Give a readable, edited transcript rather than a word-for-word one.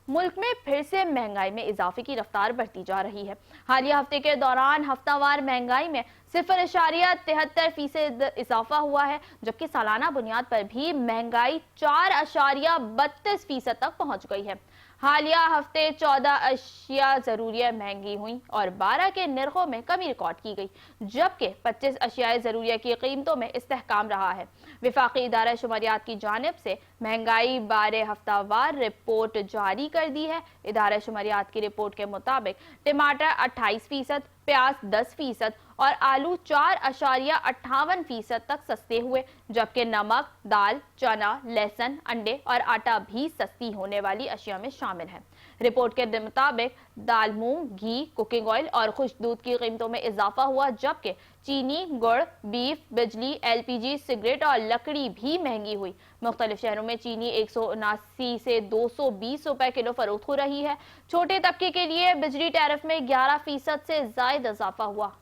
मुल्क में फिर से महंगाई में इजाफे की रफ्तार बढ़ती जा रही है। हालिया हफ्ते के दौरान हफ्तावार महंगाई में 0.73% इजाफा हुआ है, जबकि सालाना बुनियाद पर भी महंगाई 4.32% तक पहुंच गई है। हालिया हफ्ते 14 अशिया जरूरिया महंगी हुई और 12 के निर्खों में कमी रिकॉर्ड की गई, जबकि 25 अशिया जरूरिया की कीमतों में इस्तेहकाम रहा है। विफाकी इदारा शुमारियात की जानिब से महंगाई बारे हफ्तावार रिपोर्ट जारी कर दी है। इदारा शुमारियात की रिपोर्ट के मुताबिक टमाटर 28%, प्याज 10% और आलू 4.58% तक सस्ते हुए, जबकि नमक, दाल, चना, लहसुन, अंडे और आटा भी सस्ती होने वाली अशिया में शामिल है। रिपोर्ट के मुताबिक दाल, मूंग, घी, कुकिंग ऑयल और खुश्क दूध की कीमतों में इजाफा हुआ, जबकि चीनी, गुड़, बीफ, बिजली, LPG, सिगरेट और लकड़ी भी महंगी हुई। मुख्तलिफ शहरों में चीनी 179 से 220 रुपए किलो फरोख्त हो रही है। छोटे तबके के लिए बिजली टैरिफ में 11% से ज्यादा इजाफा हुआ।